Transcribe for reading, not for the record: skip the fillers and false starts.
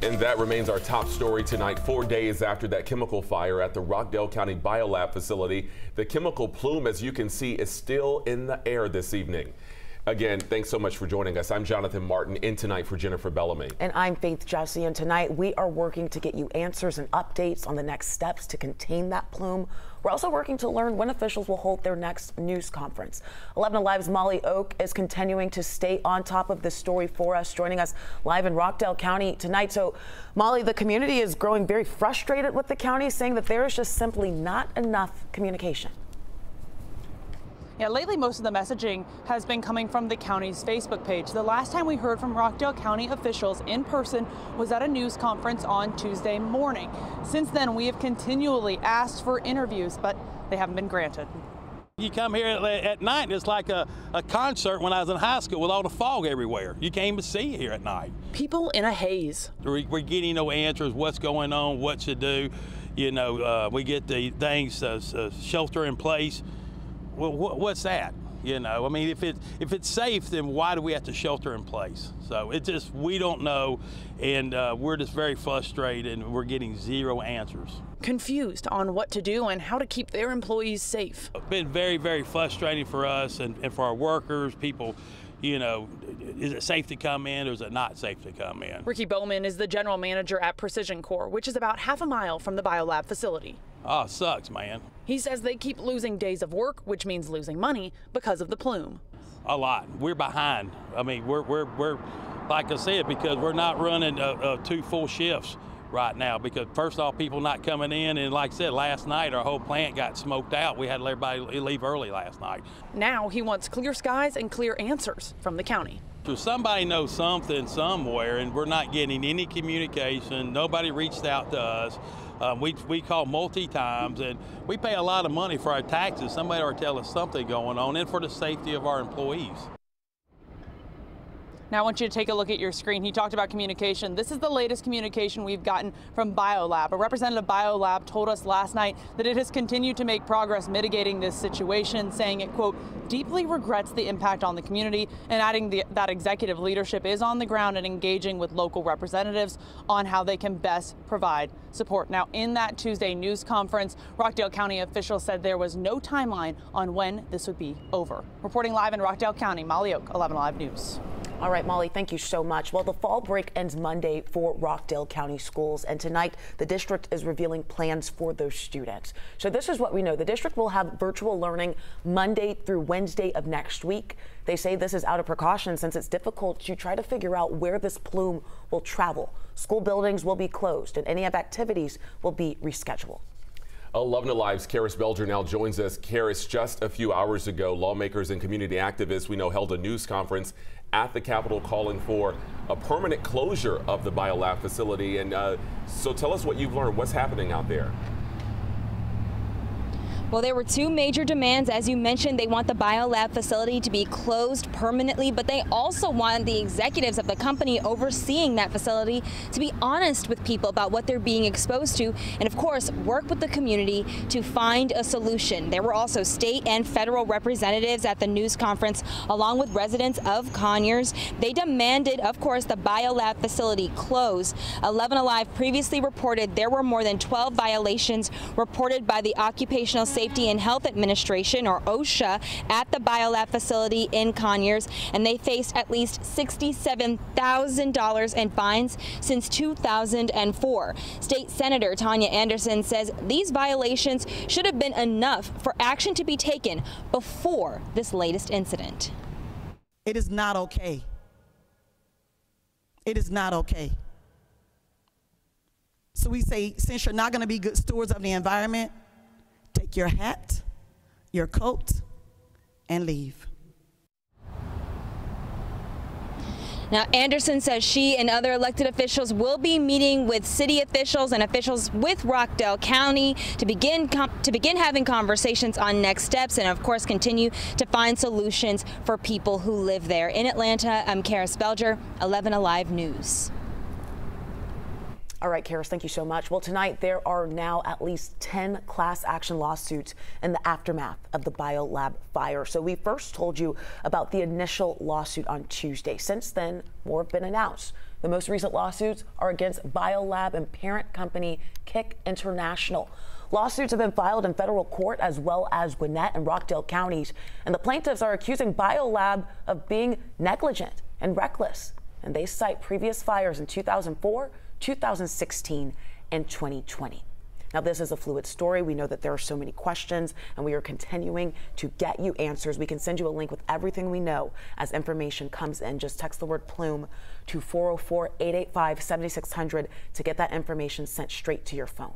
And that remains our top story tonight. 4 days after that chemical fire at the Rockdale County Biolab facility, the chemical plume, as you can see, is still in the air this evening. Again, thanks so much for joining us. I'm Jonathan Martin, in tonight for Jennifer Bellamy. And I'm Faith Jesse, and tonight we are working to get you answers and updates on the next steps to contain that plume. We're also working to learn when officials will hold their next news conference. 11 Alive's Molly Oak is continuing to stay on top of this story for us, joining us live in Rockdale County tonight. So, Molly, the community is growing very frustrated with the county, saying that there is just simply not enough communication. Yeah, lately most of the messaging has been coming from the county's Facebook page. The last time we heard from Rockdale County officials in person was at a news conference on Tuesday morning. Since then, we have continually asked for interviews, but they haven't been granted. You come here at night, it's like a concert when I was in high school with all the fog everywhere. You can't even see here at night. People in a haze. We're getting no answers, what's going on, what to do. You know, we get the things, shelter in place. Well, what's that? You know, I mean, if it's safe, then why do we have to shelter in place? So it just, we don't know, and we're just very frustrated, and we're getting zero answers. Confused on what to do and how to keep their employees safe. It's been very, very frustrating for us and for our workers, people. You know, is it safe to come in or is it not safe to come in? Ricky Bowman is the general manager at Precision Core, which is about half a mile from the Biolab facility. Oh, it sucks, man. He says they keep losing days of work, which means losing money because of the plume. A lot. We're behind. I mean, we're like I said, because we're not running 2 full shifts right now, because first off, people not coming in, and like I said, last night our whole plant got smoked out. We had to let everybody leave early last night. Now he wants clear skies and clear answers from the county. So somebody knows something somewhere, and we're not getting any communication. Nobody reached out to us. We call multi times, and we pay a lot of money for our taxes. Somebody ought to tell us something going on, and for the safety of our employees. Now I want you to take a look at your screen. He talked about communication. This is the latest communication we've gotten from Biolab. A representative of Biolab told us last night that it has continued to make progress mitigating this situation, saying it, quote, deeply regrets the impact on the community, and adding that executive leadership is on the ground and engaging with local representatives on how they can best provide support. Now, in that Tuesday news conference, Rockdale County officials said there was no timeline on when this would be over. Reporting live in Rockdale County, Molly Oak, 11 Alive News. All right, Molly, thank you so much. Well, the fall break ends Monday for Rockdale County schools, and tonight the district is revealing plans for those students. So this is what we know. The district will have virtual learning Monday through Wednesday of next week. They say this is out of precaution since it's difficult to try to figure out where this plume will travel. School buildings will be closed, and any of activities will be rescheduled. 11 Alive's Karis Belger now joins us. Karis, just a few hours ago, lawmakers and community activists we know held a news conference at the Capitol calling for a permanent closure of the Biolab facility. And so tell us what you've learned. What's happening out there? Well, there were 2 major demands. As you mentioned, they want the Biolab facility to be closed permanently, but they also want the executives of the company overseeing that facility to be honest with people about what they're being exposed to, and of course, work with the community to find a solution. There were also state and federal representatives at the news conference, along with residents of Conyers. They demanded, of course, the Biolab facility close. 11 Alive previously reported there were more than 12 violations reported by the Occupational Safety and Health Administration, or OSHA, at the Biolab facility in Conyers, and they faced at least $67,000 in fines since 2004. State Senator Tanya Anderson says these violations should have been enough for action to be taken before this latest incident. It is not okay. It is not okay. So we say, since you're not going to be good stewards of the environment, take your hat, your coat, and leave. Now, Anderson says she and other elected officials will be meeting with city officials and officials with Rockdale County to begin having conversations on next steps and, of course, continue to find solutions for people who live there. In Atlanta, I'm Karis Belger, 11 Alive News. All right, Karis, thank you so much. Well, tonight there are now at least 10 class action lawsuits in the aftermath of the biolab fire. So we first told you about the initial lawsuit on Tuesday. Since then, more have been announced. The most recent lawsuits are against biolab and parent company Kick International. Lawsuits have been filed in federal court as well as Gwinnett and Rockdale counties, and the plaintiffs are accusing biolab of being negligent and reckless. And they cite previous fires in 2004, 2016, and 2020. Now, this is a fluid story. We know that there are so many questions, and we are continuing to get you answers. We can send you a link with everything we know as information comes in. Just text the word plume to 404-885-7600 to get that information sent straight to your phone.